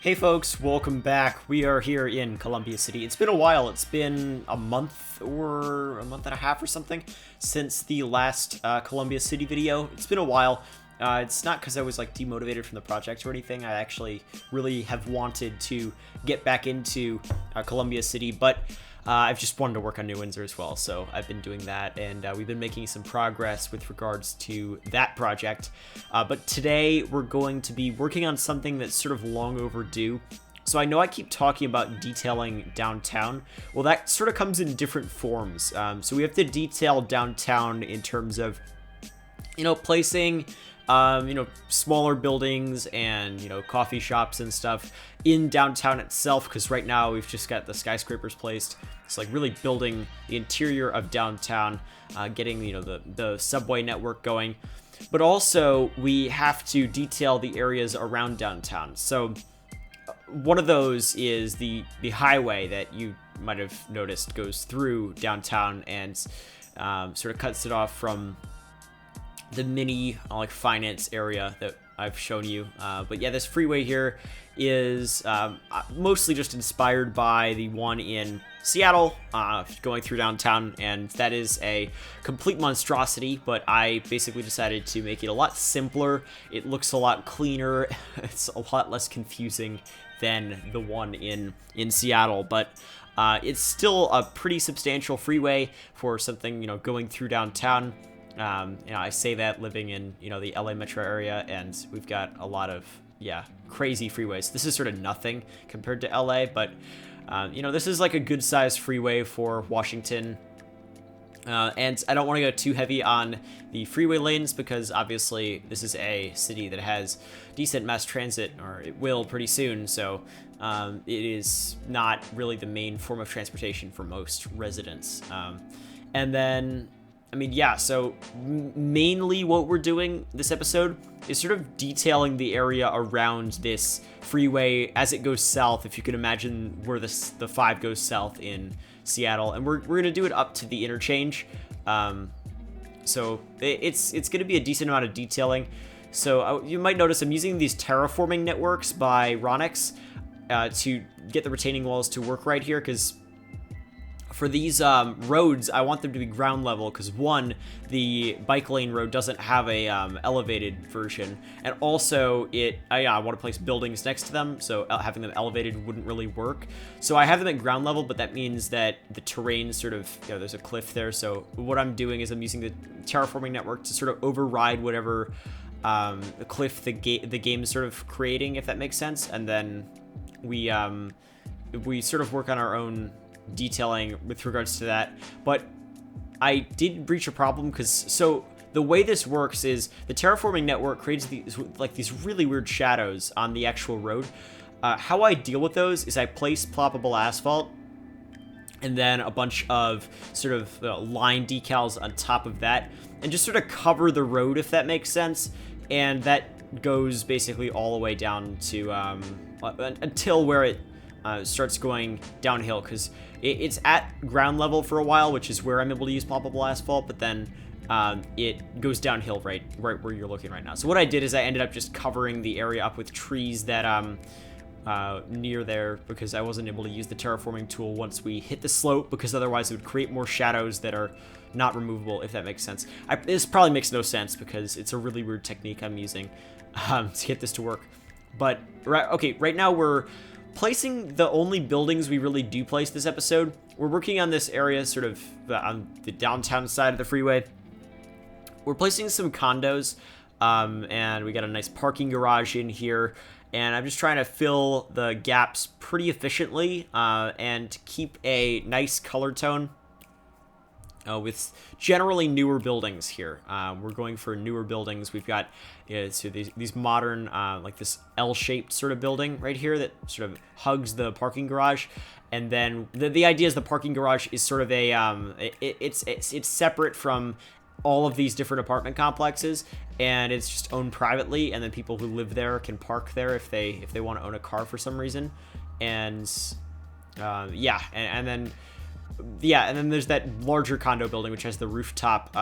Hey folks, welcome back. We are here in Columbia City. It's been a while. It's been a month or a month and a half or something since the last Columbia City video. It's been a while. It's not because I was like demotivated from the project or anything. I actually really have wanted to get back into Columbia City, but I've just wanted to work on New Windsor as well, so I've been doing that, and we've been making some progress with regards to that project. But today we're going to be working on something that's sort of long overdue. So I know I keep talking about detailing downtown. Well, that sort of comes in different forms. So we have to detail downtown in terms of, placing smaller buildings and, coffee shops and stuff in downtown itself, because right now we've just got the skyscrapers placed. It's like really building the interior of downtown, getting, the subway network going. But also we have to detail the areas around downtown. So one of those is the highway that you might have noticed goes through downtown and sort of cuts it off from the mini finance area that I've shown you. But yeah, this freeway here is mostly just inspired by the one in Seattle going through downtown, and that is a complete monstrosity, but I basically decided to make it a lot simpler. It looks a lot cleaner. It's a lot less confusing than the one in Seattle, but it's still a pretty substantial freeway for something, going through downtown. I say that living in, the LA metro area, and we've got a lot of, crazy freeways. This is sort of nothing compared to LA, but, this is like a good sized freeway for Washington. And I don't want to go too heavy on the freeway lanes because obviously this is a city that has decent mass transit, or it will pretty soon. So it is not really the main form of transportation for most residents. And then, so mainly what we're doing this episode is sort of detailing the area around this freeway as it goes south, if you can imagine where the 5 goes south in Seattle. And we're going to do it up to the interchange. So it's going to be a decent amount of detailing. So you might notice I'm using these terraforming networks by Ronix to get the retaining walls to work right here, because for these roads, I want them to be ground level because, one, the bike lane road doesn't have a elevated version, and also I want to place buildings next to them, so having them elevated wouldn't really work. So I have them at ground level, but that means that the terrain sort of, there's a cliff there. So what I'm doing is I'm using the terraforming network to sort of override whatever cliff the game is sort of creating, if that makes sense, and then we sort of work on our own detailing with regards to that. But I did breach a problem so the way this works is the terraforming network creates these really weird shadows on the actual road. How I deal with those is I place ploppable asphalt and then a bunch of sort of line decals on top of that, and just sort of cover the road, if that makes sense. And that goes basically all the way down to until where it starts going downhill, because it's at ground level for a while, which is where I'm able to use ploppable asphalt, but then it goes downhill right where you're looking right now. So what I did is I ended up just covering the area up with trees that near there, because I wasn't able to use the terraforming tool once we hit the slope, because otherwise it would create more shadows that are not removable, if that makes sense. This probably makes no sense because it's a really weird technique I'm using to get this to work. But right now we're placing the only buildings we really do place this episode. We're working on this area sort of on the downtown side of the freeway. We're placing some condos, and we got a nice parking garage in here, and I'm just trying to fill the gaps pretty efficiently and keep a nice color tone with generally newer buildings here. We're going for newer buildings. We've got so these modern, like this L-shaped sort of building right here that sort of hugs the parking garage. And then the idea is the parking garage is sort of a, it's separate from all of these different apartment complexes, and it's just owned privately. And then people who live there can park there if they want to own a car for some reason. And and then there's that larger condo building which has the rooftop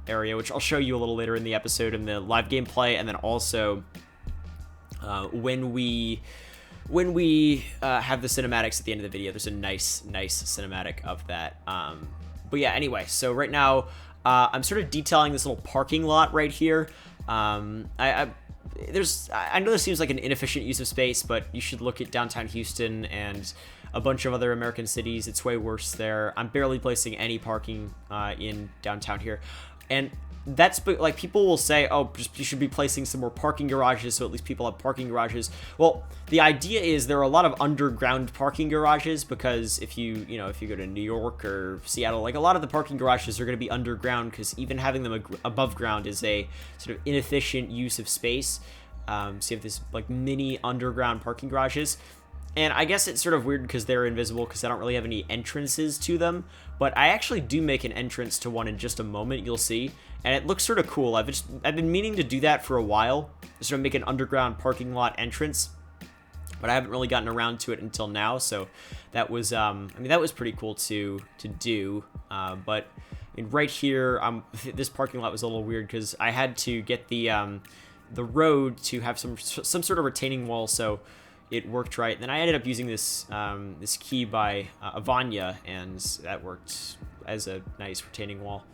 area, which I'll show you a little later in the episode in the live gameplay, and then also when we have the cinematics at the end of the video. There's a nice cinematic of that. But yeah, anyway, so right now I'm sort of detailing this little parking lot right here. I know this seems like an inefficient use of space, but you should look at downtown Houston and a bunch of other American cities. It's way worse there. I'm barely placing any parking in downtown here, and that's like, people will say, oh, you should be placing some more parking garages so at least people have parking garages. Well, the idea is there are a lot of underground parking garages, because if you go to New York or Seattle, like, a lot of the parking garages are going to be underground, because even having them above ground is a sort of inefficient use of space. So you have this like mini underground parking garages. And I guess it's sort of weird because they're invisible, because I don't really have any entrances to them. But I actually do make an entrance to one in just a moment, you'll see. And it looks sort of cool. I've been meaning to do that for a while, sort of make an underground parking lot entrance. But I haven't really gotten around to it until now, so that was, that was pretty cool to do. But right here, this parking lot was a little weird because I had to get the road to have some sort of retaining wall, so it worked right. And then I ended up using this this key by Avanya, and that worked as a nice retaining wall.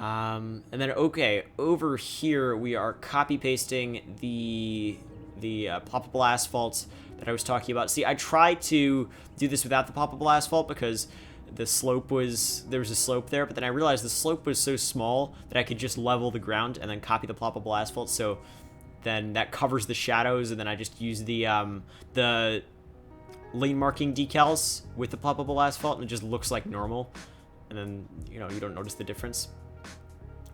And then, okay, over here we are copy pasting the ploppable asphalt that I was talking about. See, I tried to do this without the ploppable asphalt because there was a slope there, but then I realized the slope was so small that I could just level the ground and then copy the ploppable asphalt. So then that covers the shadows, and then I just use the lane marking decals with the ploppable asphalt, and it just looks like normal. And then, you don't notice the difference.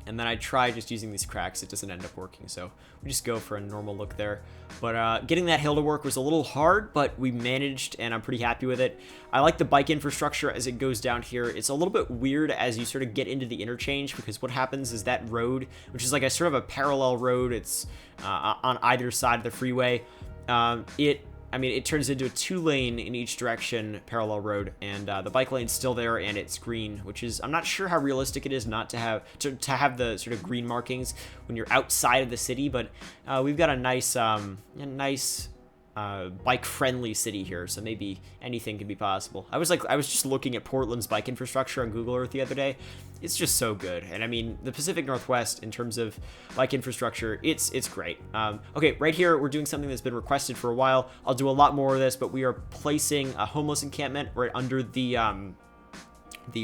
And then I tried just using these cracks. It doesn't end up working, so we just go for a normal look there. But getting that hill to work was a little hard, but we managed, and I'm pretty happy with it. I like the bike infrastructure as it goes down here. It's a little bit weird as you sort of get into the interchange, because what happens is that road, which is like a sort of a parallel road, it's on either side of the freeway, it turns into a 2-lane in each direction parallel road, and the bike lane's still there, and it's green, which is, I'm not sure how realistic it is not to have the sort of green markings when you're outside of the city, but we've got a nice bike-friendly city here, so maybe anything could be possible. I was just looking at Portland's bike infrastructure on Google Earth the other day. It's just so good, and I mean, the Pacific Northwest, in terms of bike infrastructure, it's great. Okay, right here, we're doing something that's been requested for a while. I'll do a lot more of this, but we are placing a homeless encampment right under the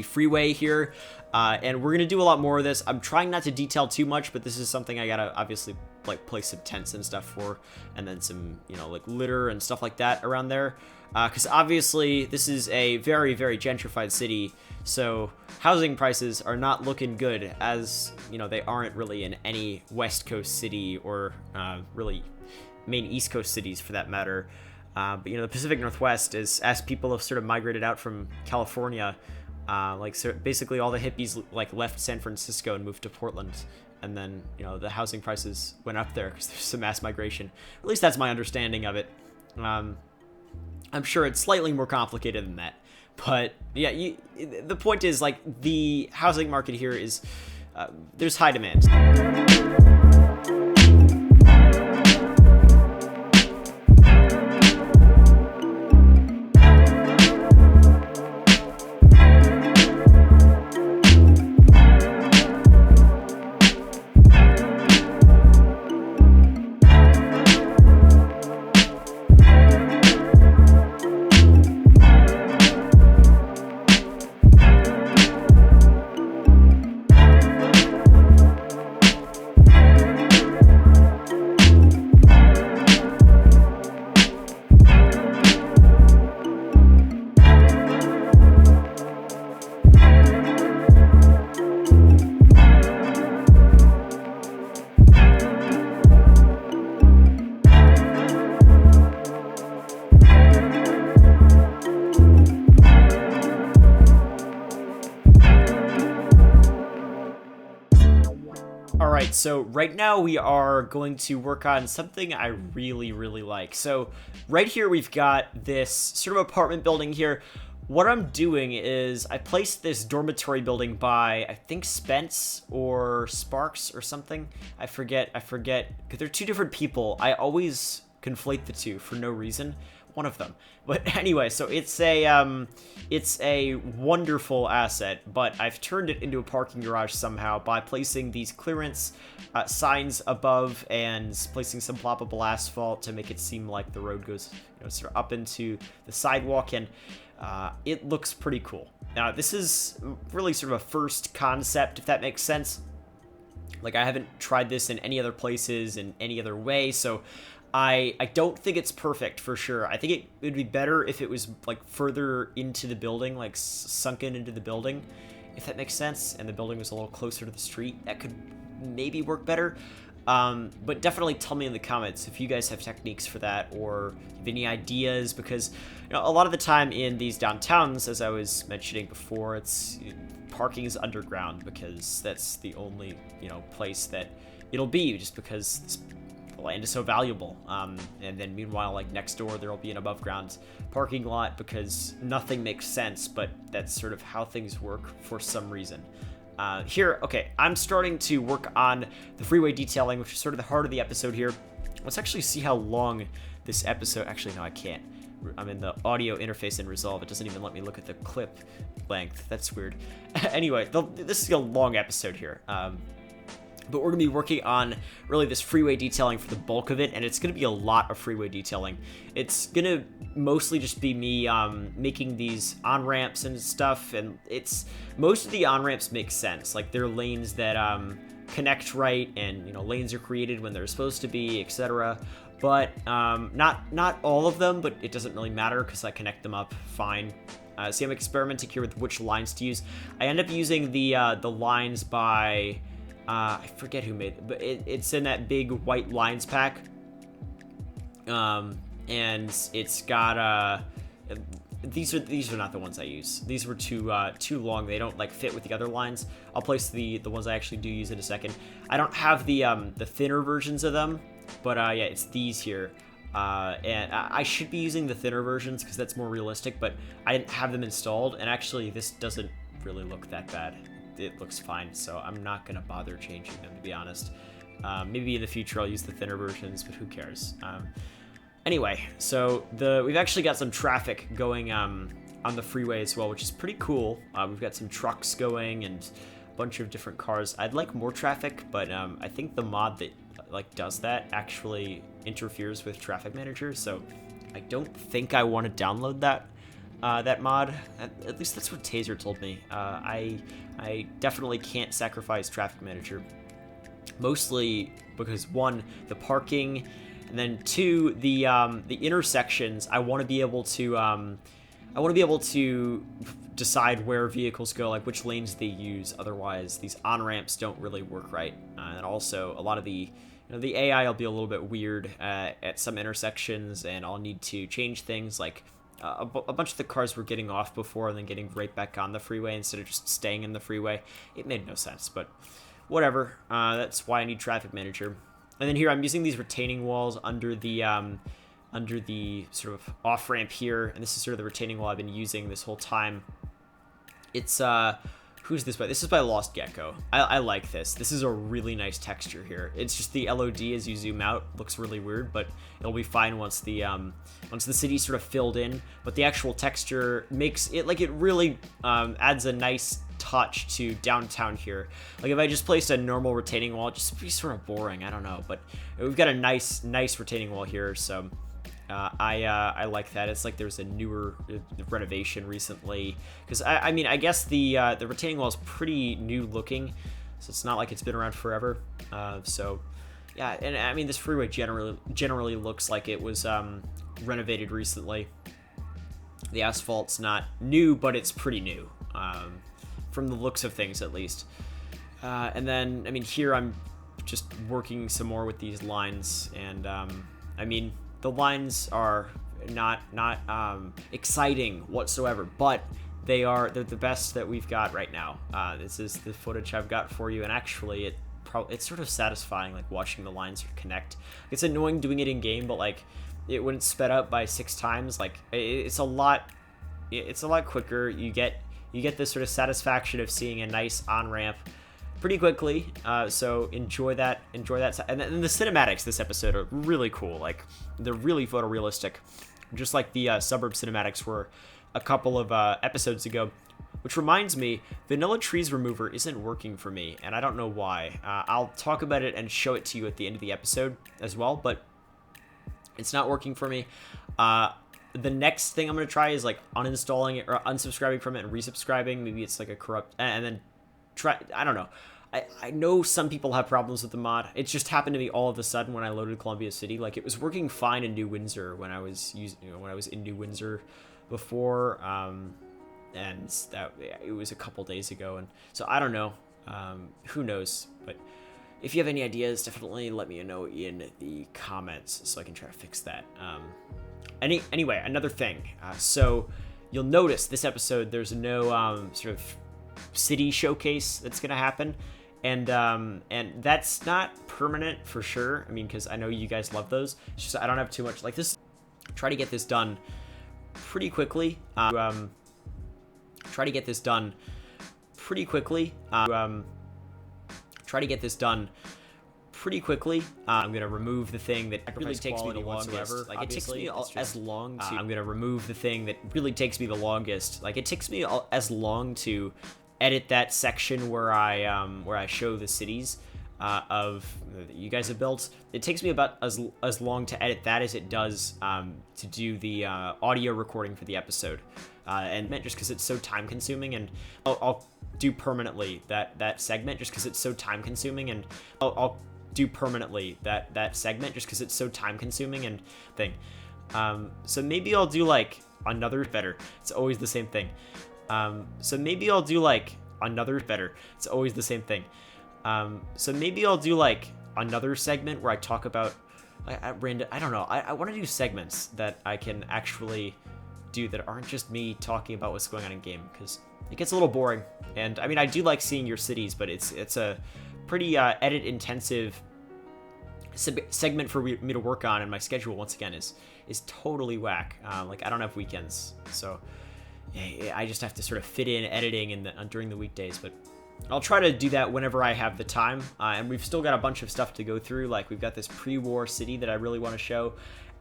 freeway here, and we're gonna do a lot more of this. I'm trying not to detail too much, but this is something I gotta obviously like place some tents and stuff for, and then some like litter and stuff like that around there, because obviously this is a very, very gentrified city, so housing prices are not looking good, as they aren't really in any West Coast city, or really main East Coast cities for that matter. But the Pacific Northwest is, as people have sort of migrated out from California, so basically all the hippies like left San Francisco and moved to Portland, and then the housing prices went up there because there's some mass migration. At least that's my understanding of it. I'm sure it's slightly more complicated than that, but yeah, the point is, like, the housing market here is there's high demand. Alright, so right now we are going to work on something I really, really like. So right here we've got this sort of apartment building here. What I'm doing is I placed this dormitory building by, I think, Spence or Sparks or something. I forget, because they're two different people. I always conflate the two for no reason. One of them. But anyway, so it's a wonderful asset, but I've turned it into a parking garage somehow by placing these clearance signs above and placing some ploppable asphalt to make it seem like the road goes, sort of up into the sidewalk, and it looks pretty cool. Now, this is really sort of a first concept, if that makes sense. Like, I haven't tried this in any other places in any other way, so I don't think it's perfect for sure. I think it would be better if it was like further into the building, like sunken into the building, if that makes sense, and the building was a little closer to the street. That could maybe work better. But definitely tell me in the comments if you guys have techniques for that or have any ideas, because a lot of the time in these downtowns, as I was mentioning before, parking is underground because that's the only place that it'll be, just because the land is so valuable. And then meanwhile, like next door, there'll be an above ground parking lot because nothing makes sense, but that's sort of how things work for some reason. Here, okay, I'm starting to work on the freeway detailing, which is sort of the heart of the episode here. Let's actually see how long this episode, actually, no, I can't. I'm in the audio interface in Resolve. It doesn't even let me look at the clip length. That's weird. Anyway, this is a long episode here. But we're going to be working on really this freeway detailing for the bulk of it, and it's going to be a lot of freeway detailing. It's going to mostly just be me making these on-ramps and stuff, and most of the on-ramps make sense. Like, they're lanes that connect right, and lanes are created when they're supposed to be, etc. But not all of them, but it doesn't really matter because I connect them up fine. See, I'm experimenting here with which lines to use. I end up using the lines by... I forget who made it, but it's in that big white lines pack. And it's got these are not the ones I use. These were too long. They don't like fit with the other lines. I'll place the ones I actually do use in a second. I don't have the thinner versions of them, but yeah, it's these here. And I should be using the thinner versions because that's more realistic, but I didn't have them installed, and actually this doesn't really look that bad. It looks fine, so I'm not gonna bother changing them, to be honest. Maybe in the future I'll use the thinner versions, but who cares? Anyway, so we've actually got some traffic going on the freeway as well, which is pretty cool. We've got some trucks going and a bunch of different cars. I'd like more traffic, but I think the mod that does that actually interferes with Traffic Manager, so I don't think I want to download that mod. At least that's what Taser told me. I definitely can't sacrifice Traffic Manager, mostly because one, the parking, and then two, the intersections. I want to be able to decide where vehicles go, like which lanes they use. Otherwise, these on ramps don't really work right. And also, a lot of the AI will be a little bit weird at some intersections, and I'll need to change things like. A bunch of the cars were getting off before and then getting right back on the freeway instead of just staying in the freeway. It made no sense, but whatever. That's why I need Traffic Manager. And then here I'm using these retaining walls under the sort of off-ramp here, and this is sort of the retaining wall I've been using this whole time. It's who's this by? This is by Lost Gecko. I like this. This is a really nice texture here. It's just the LOD as you zoom out looks really weird, but it'll be fine once the city's sort of filled in. But the actual texture makes it it really adds a nice touch to downtown here. Like if I just placed a normal retaining wall, it'd just be sort of boring. I don't know, but we've got a nice retaining wall here, so. I like that. It's like there's a newer renovation recently, because I guess the retaining wall is pretty new looking, so it's not like it's been around forever. So yeah, and I mean this freeway generally looks like it was renovated recently. The asphalt's not new, but it's pretty new, from the looks of things at least. And then I mean here I'm just working some more with these lines, and I mean. The lines are not exciting whatsoever, but they're the best that we've got right now. This is the footage I've got for you, and actually it's sort of satisfying, like watching the lines connect. It's annoying doing it in game, but like it when it's sped up by 6 times, like it's a lot quicker. You get this sort of satisfaction of seeing a nice on ramp pretty quickly. So enjoy that. And then the cinematics this episode are really cool. Like, they're really photorealistic, just like the suburb cinematics were a couple of episodes ago. Which reminds me, Vanilla Trees Remover isn't working for me, and I don't know why. I'll talk about it and show it to you at the end of the episode as well, but it's not working for me. The next thing I'm going to try is, like, uninstalling it or unsubscribing from it and resubscribing. Maybe it's, like, a corrupt... And then try... I don't know. I know some people have problems with the mod. It just happened to me all of a sudden when I loaded Columbia City. Like, it was working fine in New Windsor when I was in New Windsor before, and that it was a couple days ago, and so I don't know. Who knows? But if you have any ideas, definitely let me know in the comments so I can try to fix that. Anyway, another thing. So you'll notice this episode there's no sort of city showcase that's gonna happen, and that's not permanent for sure. I mean, because I know you guys love those. It's just I don't have too much like this. Try to get this done pretty quickly. Try to get this done pretty quickly. I'm gonna remove the thing that really takes me the longest. Like, it takes me as long to. I'm gonna remove the thing that really takes me the longest. Like, it takes me as long to edit that section where I show the cities of that you guys have built. It takes me about as long to edit that as it does to do the audio recording for the episode. And just because it's so time consuming, and I'll do permanently that segment just because it's so time consuming, and I'll do permanently that segment just because it's so time consuming and thing. So maybe I'll do like another better. It's always the same thing. So maybe I'll do like another better. It's always the same thing. So maybe I'll do like another segment where I talk about I don't know. I want to do segments that I can actually do that aren't just me talking about what's going on in game, because it gets a little boring. And I mean, I do like seeing your cities, but it's a pretty edit intensive segment for me to work on, and my schedule once again is totally whack. Like, I don't have weekends, so I just have to sort of fit in editing during the weekdays. But I'll try to do that whenever I have the time. And we've still got a bunch of stuff to go through. Like, we've got this pre-war city that I really want to show.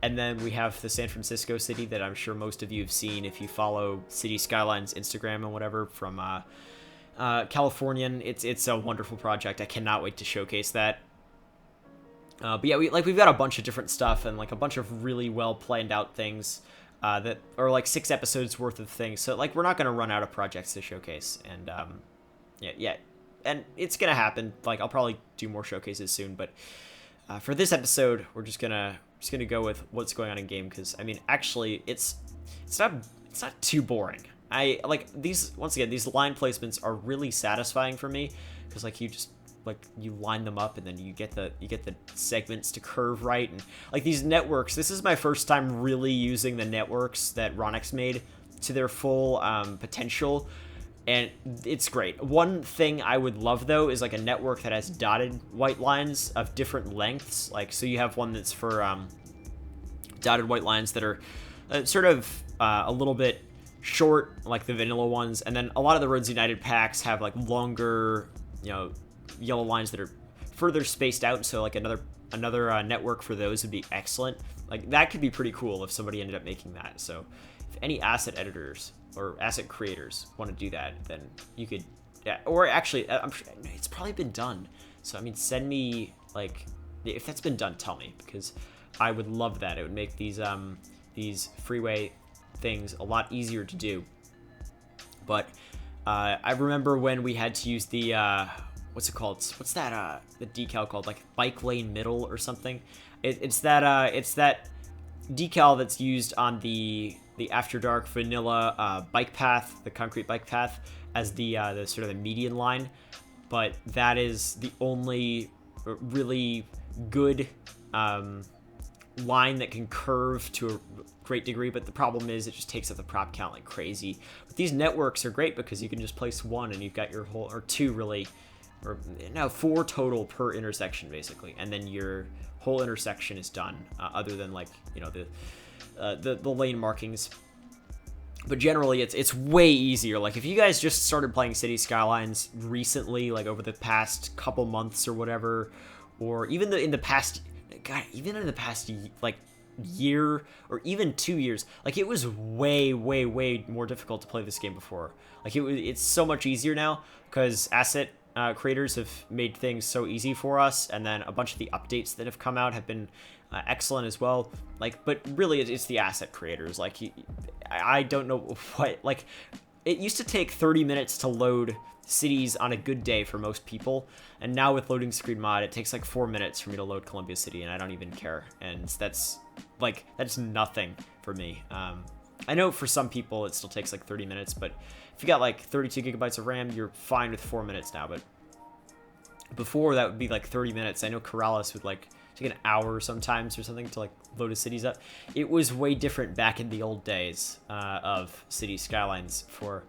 And then we have the San Francisco city that I'm sure most of you have seen if you follow City Skylines Instagram and whatever from Californian. It's a wonderful project. I cannot wait to showcase that. But yeah, we've got a bunch of different stuff and like a bunch of really well planned out things that are like 6 episodes worth of things. So like, we're not going to run out of projects to showcase. And yeah, and it's gonna happen. Like, I'll probably do more showcases soon, but for this episode, we're just gonna go with what's going on in game, because I mean, actually, it's not too boring. I like these. Once again, these line placements are really satisfying for me, because like, you line them up and then you get the segments to curve right, and like these networks. This is my first time really using the networks that Ronix made to their full potential. And it's great. One thing I would love, though, is like a network that has dotted white lines of different lengths. Like, so you have one that's for dotted white lines that are sort of a little bit short, like the vanilla ones. And then a lot of the Roads United packs have like longer, yellow lines that are further spaced out. So like another network for those would be excellent. Like, that could be pretty cool if somebody ended up making that. So if any asset editors or asset creators want to do that, then you could, yeah. Or actually, I'm sure it's probably been done. So I mean, send me, like, if that's been done, tell me, because I would love that. It would make these Freeway things a lot easier to do. But I remember when we had to use the what's it called? What's that the decal called? Like bike lane middle or something. It's that decal that's used on the After Dark vanilla bike path, the concrete bike path, as the sort of the median line. But that is the only really good line that can curve to a great degree. But the problem is it just takes up the prop count like crazy. But these networks are great because you can just place one and you've got your whole, or two really, or no, 4 total per intersection basically, and then your whole intersection is done. Other than like the lane markings. But generally, it's way easier. Like, if you guys just started playing City Skylines recently, like over the past couple months or whatever, or even in the past, God, even in the past, like, year or even 2 years, like, it was way, way, way more difficult to play this game before. Like, it's so much easier now because asset creators have made things so easy for us, and then a bunch of the updates that have come out have been excellent as well. Like, but really, it's the asset creators. Like, I don't know what, like, it used to take 30 minutes to load cities on a good day for most people, and now with loading screen mod, it takes like 4 minutes for me to load Columbia City, and I don't even care. And that's nothing for me. I know for some people it still takes like 30 minutes, but if you got like 32 gigabytes of RAM, you're fine with 4 minutes now. But before, that would be like 30 minutes. I know Corrales would like take an hour sometimes or something to like load his cities up. It was way different back in the old days of City Skylines. For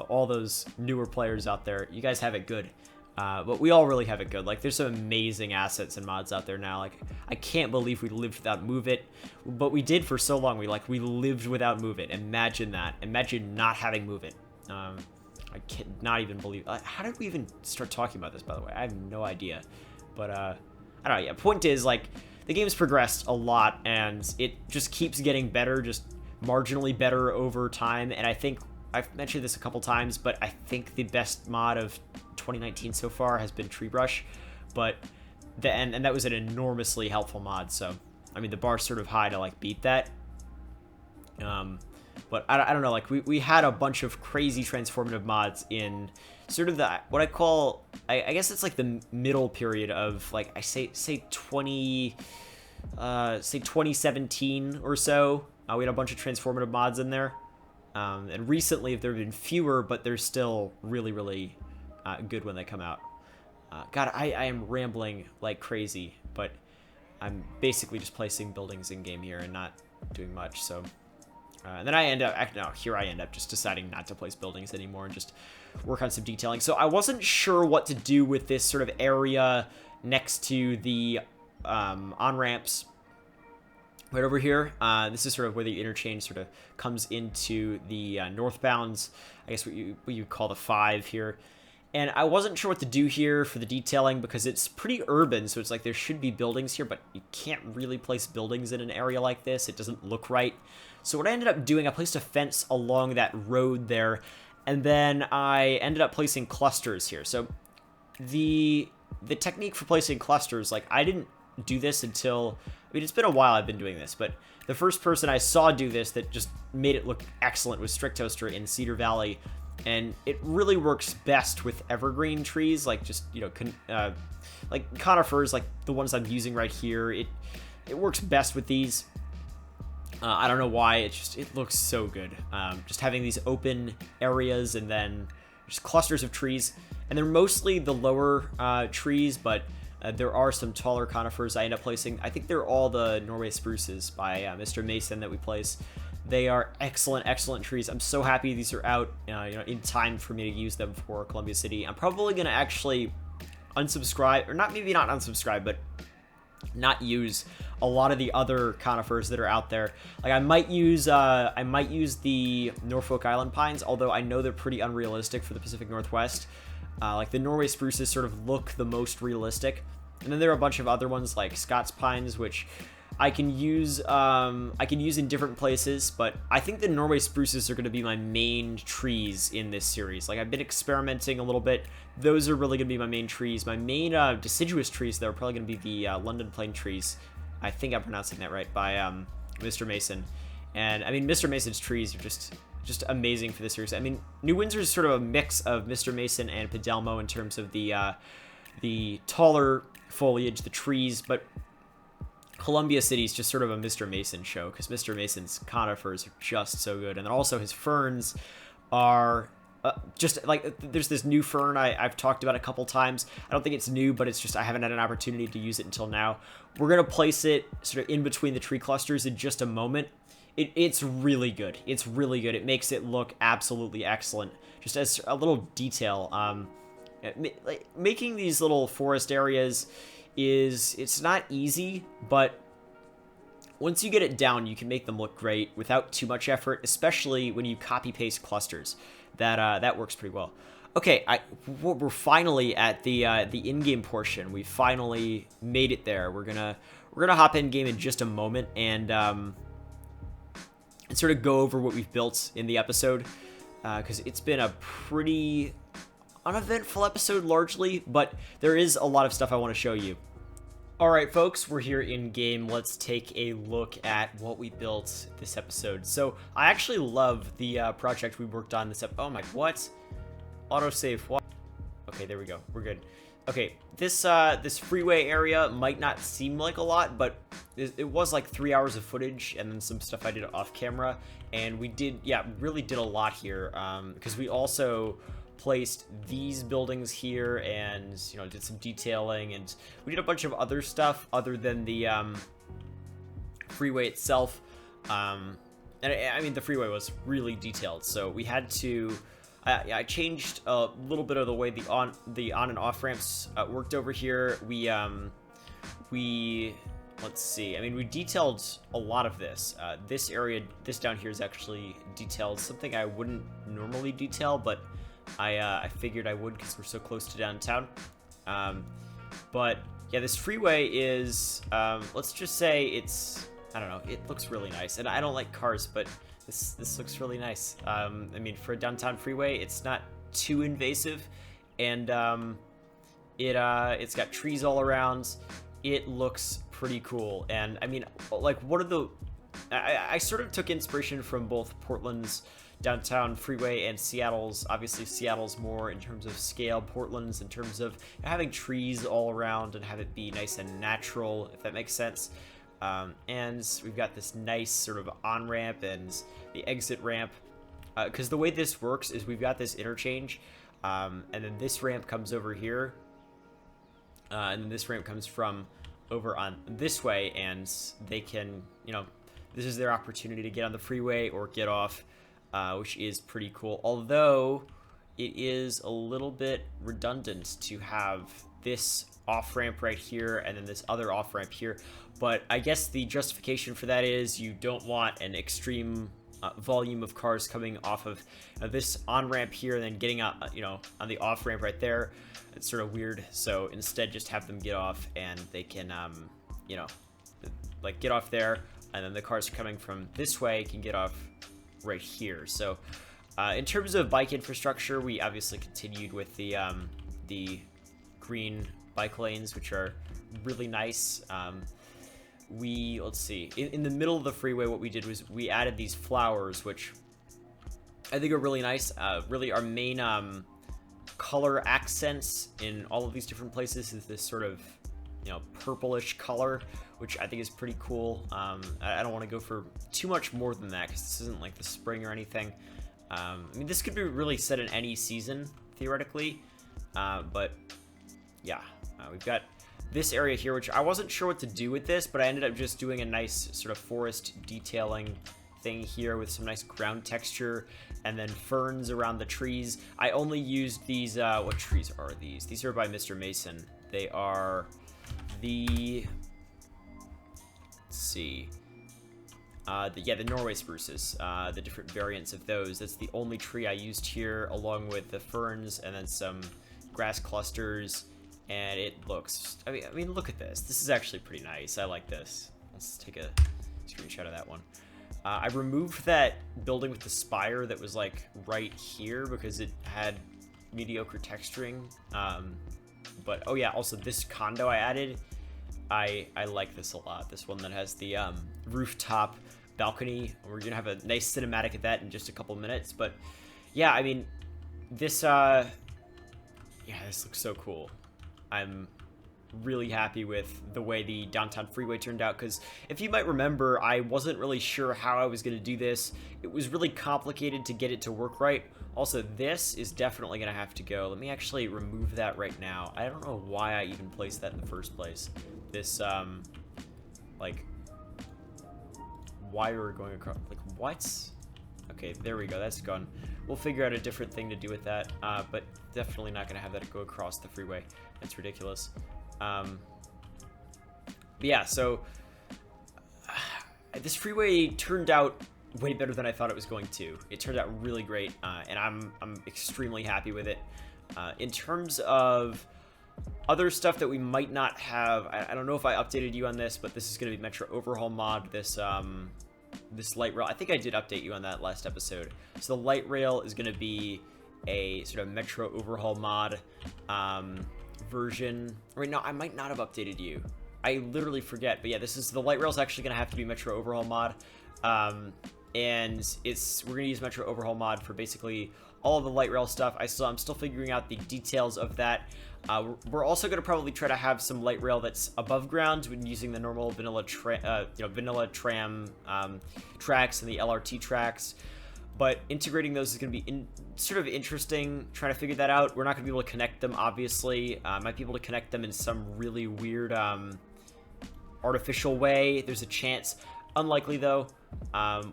all those newer players out there, you guys have it good. But we all really have it good. Like, there's some amazing assets and mods out there now. Like, I can't believe we lived without Move It, but we did for so long. We lived without Move It. Imagine that. Imagine not having Move It. I cannot even believe. How did we even start talking about this, by the way? I have no idea. But I don't know. Yeah. Point is, like, the game's progressed a lot, and it just keeps getting better, just marginally better over time. And I think I've mentioned this a couple times, but I think the best mod of 2019 so far has been Tree Brush, but and that was an enormously helpful mod. So I mean, the bar's sort of high to like beat that. But I don't know, like we had a bunch of crazy transformative mods in sort of the what I call I guess it's like the middle period of, like, I say 2017 or so. We had a bunch of transformative mods in there. And recently there have been fewer, but they're still really, really good when they come out. God, I am rambling like crazy, but I'm basically just placing buildings in game here and not doing much. So, and then I end up just deciding not to place buildings anymore and just work on some detailing. So I wasn't sure what to do with this sort of area next to the on-ramps. Right over here, this is sort of where the interchange sort of comes into the northbounds, I guess what you call the 5 here. And I wasn't sure what to do here for the detailing because it's pretty urban, so it's like there should be buildings here, but you can't really place buildings in an area like this. It doesn't look right. So what I ended up doing, I placed a fence along that road there, and then I ended up placing clusters here. So the technique for placing clusters, like, I didn't do this until, I mean, it's been a while I've been doing this, but the first person I saw do this that just made it look excellent was Strictoaster in Cedar Valley, and it really works best with evergreen trees, like just, you know, like conifers, like the ones I'm using right here. It works best with these. I don't know why, it looks so good. Just having these open areas and then just clusters of trees, and they're mostly the lower trees, but there are some taller conifers I end up placing. I think they're all the Norway spruces by Mr. Mason that we place. They are excellent, excellent trees. I'm so happy these are out, in time for me to use them for Columbia City. I'm probably gonna actually unsubscribe, or maybe not unsubscribe, but not use a lot of the other conifers that are out there. Like, I might use the Norfolk Island pines, although I know they're pretty unrealistic for the Pacific Northwest. Like, the Norway spruces sort of look the most realistic. And then there are a bunch of other ones like Scots pines, which I can use in different places, but I think the Norway spruces are going to be my main trees in this series. Like, I've been experimenting a little bit. Those are really going to be my main trees. My main deciduous trees, though, are probably going to be the London plane trees. I think I'm pronouncing that right, by Mr. Mason. And, I mean, Mr. Mason's trees are just amazing for this series. I mean, New Windsor is sort of a mix of Mr. Mason and Padelmo in terms of the taller foliage, the trees, but Columbia City is just sort of a Mr. Mason show, because Mr. Mason's conifers are just so good. And then also his ferns are just like, there's this new fern I've talked about a couple times. I don't think it's new, but it's just I haven't had an opportunity to use it until now. We're going to place it sort of in between the tree clusters in just a moment. It's really good. It's really good. It makes it look absolutely excellent. Just as a little detail, like, making these little forest areas it's not easy, but once you get it down, you can make them look great without too much effort, especially when you copy paste clusters. That works pretty well. Okay, we're finally at the in-game portion. We finally made it there. We're gonna hop in game in just a moment and sort of go over what we've built in the episode, because it's been a pretty uneventful episode largely, but there is a lot of stuff I want to show you. Alright folks, we're here in game. Let's take a look at what we built this episode. So I actually love the project we worked on this oh my, what? Autosave, what? Okay, there we go, we're good. Okay, this freeway area might not seem like a lot, but it was like 3 hours of footage and then some stuff I did off camera, and we did, yeah, really did a lot here, because we also placed these buildings here and, you know, did some detailing, and we did a bunch of other stuff other than the freeway itself. And I mean, the freeway was really detailed, so we had to I changed a little bit of the way the on and off ramps worked over here. We let's see, I mean, we detailed a lot of this. This area, this down here is actually detailed, something I wouldn't normally detail, but I figured I would because we're so close to downtown. But yeah, this freeway is, let's just say it's, I don't know, it looks really nice. And I don't like cars, but this looks really nice. I mean, for a downtown freeway, it's not too invasive, and it's got trees all around. It looks pretty cool, and I mean, like, what are the... I sort of took inspiration from both Portland's downtown freeway and Seattle's. Obviously, Seattle's more in terms of scale. Portland's in terms of having trees all around and have it be nice and natural, if that makes sense. And we've got this nice sort of on-ramp and the exit ramp. Because the way this works is we've got this interchange, and then this ramp comes over here. And then this ramp comes from over on this way, and they can, you know, this is their opportunity to get on the freeway or get off, which is pretty cool. Although it is a little bit redundant to have this off-ramp right here and then this other off-ramp here, but I guess the justification for that is you don't want an extreme volume of cars coming off of this on-ramp here and then getting out, you know, on the off-ramp right there. It's sort of weird, so instead just have them get off and they can, you know, like get off there, and then the cars coming from this way can get off right here. So in terms of bike infrastructure, we obviously continued with the green bike lanes, which are really nice. Let's see, in the middle of the freeway, what we did was we added these flowers, which I think are really nice. Really, our main color accents in all of these different places is this sort of, you know, purplish color, which I think is pretty cool. I don't want to go for too much more than that because this isn't like the spring or anything. I mean, this could be really set in any season theoretically, but yeah, we've got this area here, which I wasn't sure what to do with this, but I ended up just doing a nice sort of forest detailing thing here with some nice ground texture and then ferns around the trees. I only used these, what trees are these? These are by Mr. Mason. They are the, let's see, the Norway spruces, the different variants of those. That's the only tree I used here, along with the ferns and then some grass clusters. And it looks, I mean, look at this. This is actually pretty nice. I like this. Let's take a screenshot of that one. I removed that building with the spire that was like right here because it had mediocre texturing. But oh yeah, also this condo I added, I like this a lot. This one that has the rooftop balcony. We're gonna have a nice cinematic of that in just a couple minutes. But yeah, I mean, this yeah, this looks so cool. I'm really happy with the way the downtown freeway turned out, because if you might remember, I wasn't really sure how I was going to do this. It was really complicated to get it to work right. Also, this is definitely going to have to go. Let me actually remove that right now. I don't know why I even placed that in the first place. This, like, wire going across, like, what? Okay, there we go, that's gone. We'll figure out a different thing to do with that, but definitely not going to have that go across the freeway. That's ridiculous. But yeah, so this freeway turned out way better than I thought it was going to. It turned out really great, and I'm extremely happy with it. In terms of other stuff that we might not have, I don't know if I updated you on this, but this is going to be Metro Overhaul mod, this light rail. I think I did update you on that last episode. So the light rail is going to be a sort of Metro Overhaul mod version. Right now, I might not have updated you. I literally forget, but yeah, the light rail is actually going to have to be Metro Overhaul mod. And we're going to use Metro Overhaul mod for basically all of the light rail stuff. I'm still figuring out the details of that. We're also going to probably try to have some light rail that's above ground when using the normal vanilla tram tracks and the LRT tracks. But integrating those is going to be sort of interesting, trying to figure that out. We're not going to be able to connect them, obviously. Might be able to connect them in some really weird artificial way. There's a chance. Unlikely, though.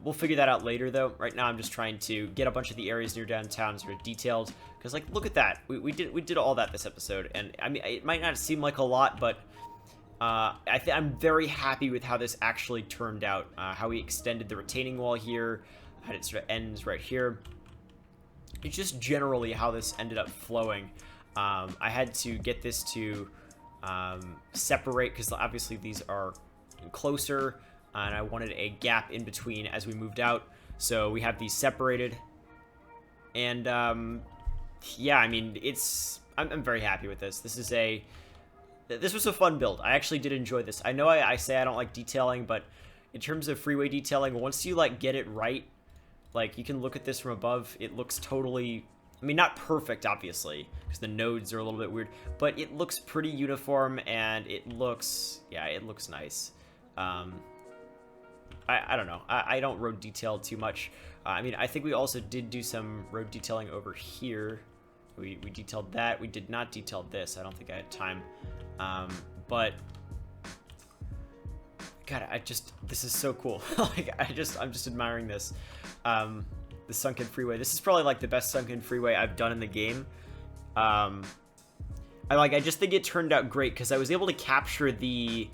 We'll figure that out later, though. Right now, I'm just trying to get a bunch of the areas near downtown sort of detailed. Because, like, look at that. We did all that this episode. And, I mean, it might not seem like a lot, but I'm very happy with how this actually turned out. How we extended the retaining wall here. How it sort of ends right here. It's just generally how this ended up flowing. I had to get this to separate, because obviously these are closer. And I wanted a gap in between as we moved out. So we have these separated. And, yeah, I mean, I'm very happy with this. This was a fun build. I actually did enjoy this. I know I say I don't like detailing, but in terms of freeway detailing, once you, like, get it right, like, you can look at this from above. It looks totally, I mean, not perfect, obviously, because the nodes are a little bit weird, but it looks pretty uniform, and it looks nice. I don't know. I don't road detail too much. I mean, I think we also did do some road detailing over here. We detailed that. We did not detail this. I don't think I had time. But God, this is so cool. Like, I'm just admiring this. The sunken freeway. This is probably like the best sunken freeway I've done in the game. I just think it turned out great because I was able to capture the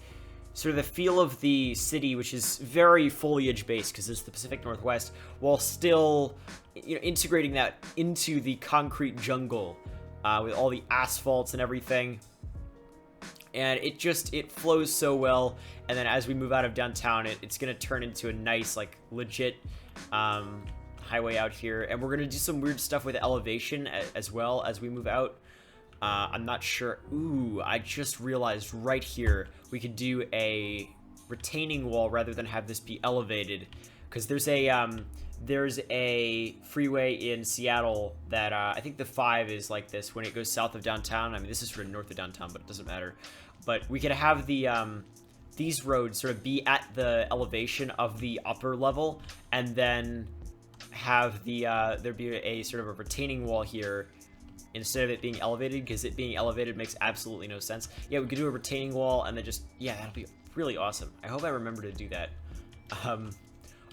sort of the feel of the city, which is very foliage based because it's the Pacific Northwest, while still, integrating that into the concrete jungle with all the asphalts and everything. And it flows so well. And then as we move out of downtown, it's going to turn into a nice, like, legit highway out here. And we're going to do some weird stuff with elevation as well as we move out. I'm not sure. Ooh, I just realized right here we could do a retaining wall rather than have this be elevated, because there's a freeway in Seattle that I think the 5 is like this when it goes south of downtown. I mean, this is for north of downtown, but it doesn't matter. But we could have these roads sort of be at the elevation of the upper level, and then have there be a sort of a retaining wall here instead of it being elevated, because it being elevated makes absolutely no sense. Yeah, we could do a retaining wall, and then that'll be really awesome. I hope I remember to do that. Well,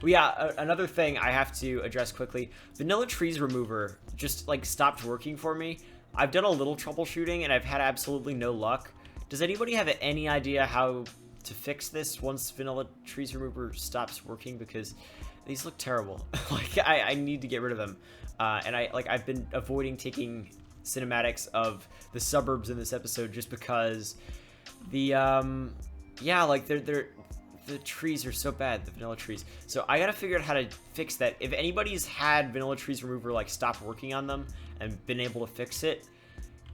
yeah, another thing I have to address quickly, Vanilla Trees Remover just, like, stopped working for me. I've done a little troubleshooting, and I've had absolutely no luck. Does anybody have any idea how to fix this once Vanilla Trees Remover stops working? Because these look terrible. Like, I need to get rid of them. And I've been avoiding taking cinematics of the suburbs in this episode just because the trees are so bad, the vanilla trees. So I gotta figure out how to fix that. If anybody's had Vanilla Trees Remover, like, stop working on them and been able to fix it,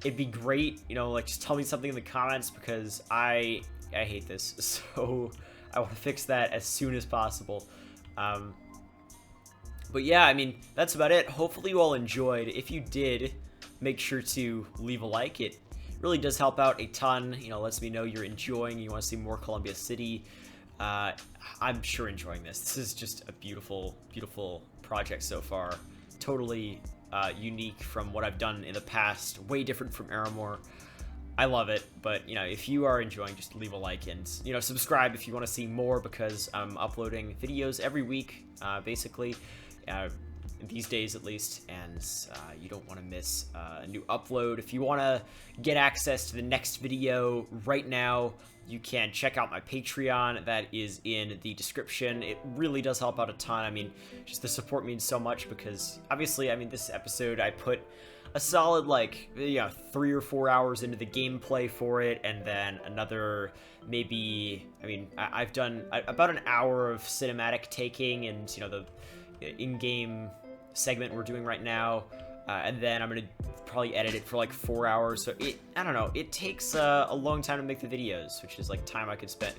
it'd be great. Like, just tell me something in the comments, because I hate this. So I want to fix that as soon as possible. But yeah, I mean, that's about it. Hopefully you all enjoyed. If you did, make sure to leave a like. It really does help out a ton. Lets me know you're enjoying, you want to see more Columbia City. I'm sure enjoying this. This is just a beautiful, beautiful project so far. Totally unique from what I've done in the past. Way different from Aramore. I love it, but, if you are enjoying, just leave a like and, subscribe if you want to see more, because I'm uploading videos every week, basically. these days at least, and you don't want to miss a new upload. If you want to get access to the next video right now, you can check out my Patreon. That is in the description. It really does help out a ton. I mean, just the support means so much because obviously, I mean, this episode I put a solid, like, 3 or 4 hours into the gameplay for it, and then another maybe, I mean, I've done about an hour of cinematic taking and, the in-game segment we're doing right now, and then I'm gonna probably edit it for like 4 hours. So I don't know, it takes a long time to make the videos, which is like time I could spend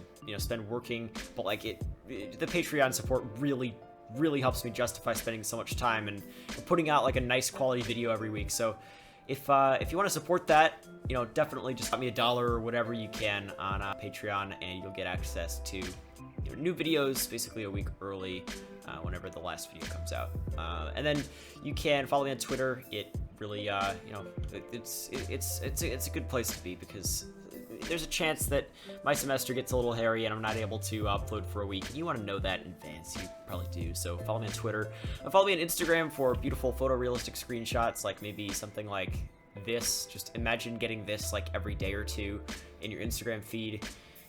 working, but like the Patreon support really helps me justify spending so much time and putting out like a nice quality video every week. So if you want to support that, definitely just drop me $1 or whatever you can on Patreon, and you'll get access to new videos basically a week early whenever the last video comes out. And then you can follow me on Twitter. It really, it's a good place to be because there's a chance that my semester gets a little hairy and I'm not able to upload for a week. And you want to know that in advance. You probably do. So follow me on Twitter. Follow me on Instagram for beautiful photorealistic screenshots, like maybe something like this. Just imagine getting this like every day or two in your Instagram feed.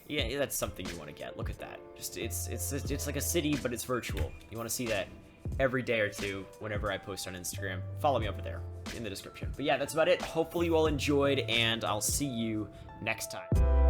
Yeah, that's something you want to get. Look at that. Just it's like a city, but it's virtual. You want to see that every day or two whenever I post on Instagram. Follow me over there in the description. But yeah, that's about it. Hopefully you all enjoyed, and I'll see you next time.